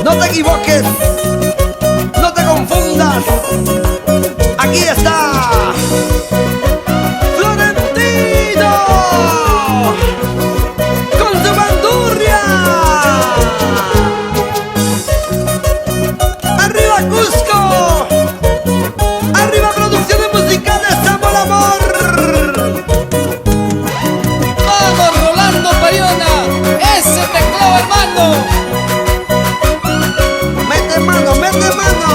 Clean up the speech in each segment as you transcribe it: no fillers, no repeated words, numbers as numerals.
No te equivoques, no te confundas. Aquí está Florentino con su bandurria. ¡Arriba Cusco! ¡Arriba Producciones Musicales Amor Amor! ¡Vamos, Rolando Bayona! ¡Ese teclado, hermano! ¡Mete mano, mete mano!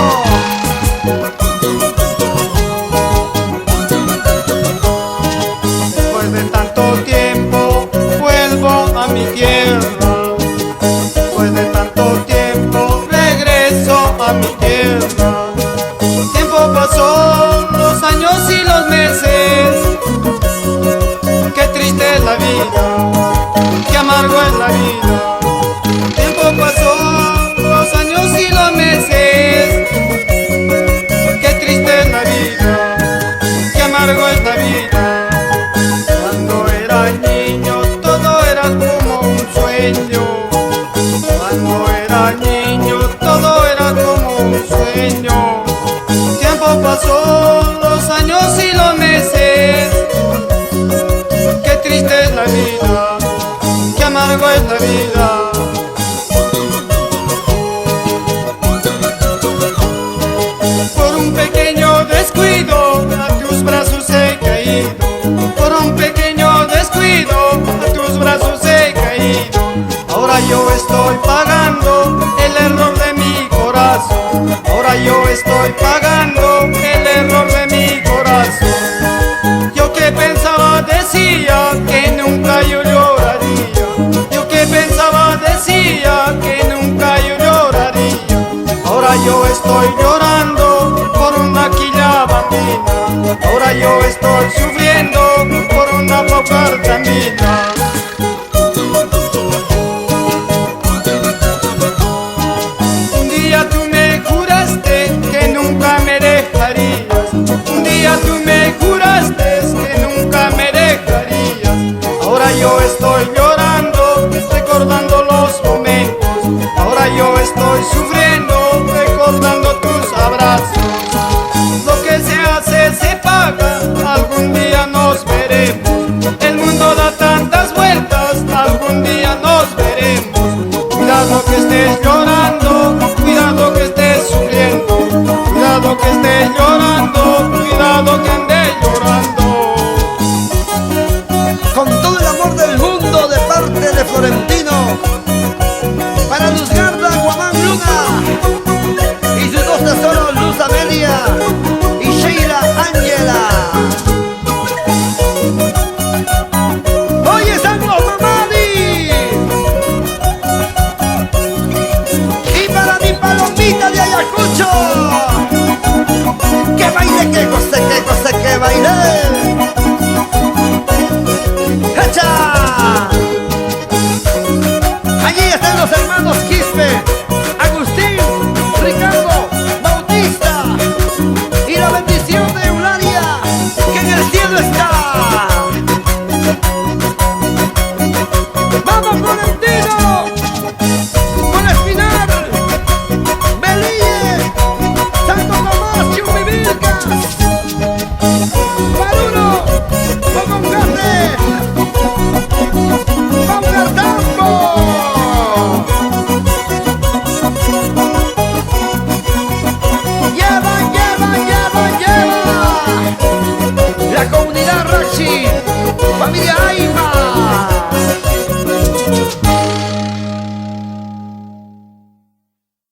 Después de tanto tiempo vuelvo a mi tierra. Después de tanto tiempo regreso a mi tierra. El tiempo pasó, los años y los meses. Qué triste es la vida, qué amargo es la vida. El tiempo pasó, los años y los meses. Qué triste es la vida, qué amargo es la vida. Cuando era niño todo era como un sueño. Cuando era niño todo era como un sueño. El tiempo pasó, los años y los meses. Qué triste es la vida, qué amargo es la vida. Por un pequeño descuido a tus brazos he caído. Por un pequeño descuido a tus brazos he caído. Ahora yo estoy pagando el error de mi corazón. Ahora yo estoy pagando el error de mi corazón. Yo que pensaba decía que nunca yo lloraría. Yo que pensaba decía que nunca yo lloraría. Ahora yo estoy llorando por una quilla bambina. Ahora yo estoy sufriendo por una paucar andina. Un día tú me juraste que nunca me dejarías. Un día tú me juraste que nunca me dejarías. Ahora yo estoy llorando, recordando los momentos. Ahora yo estoy sufriendo, recordando tus abrazos. Lo que se hace se paga, algún día nos veremos. El mundo da tantas vueltas, algún día nos veremos. Cuidado que estés llorando, cuidado que estés sufriendo. Cuidado que estés llorando, cuidado que andes llorando. Con todo el amor del mundo de parte de Florentino, para Luz Garda, Guamán Luna y sus dos tesoros, Luz Amelia y Sheila Ángela. ¡Oye, San Mamani! Y para mi palomita de Ayacucho, que baile, que goce, que baile. ¡Echa! Allí están los hermanos Quispe, Agustín, Ricardo, Bautista y la bendición de Eulalia, que en el cielo está. ¡Vamos, Florentino! Con Espinar, Belille, Santo Tomás, Chumivilcas, Maruno, Bogongate, Baucartambo. Lleva la comunidad Rachi, familia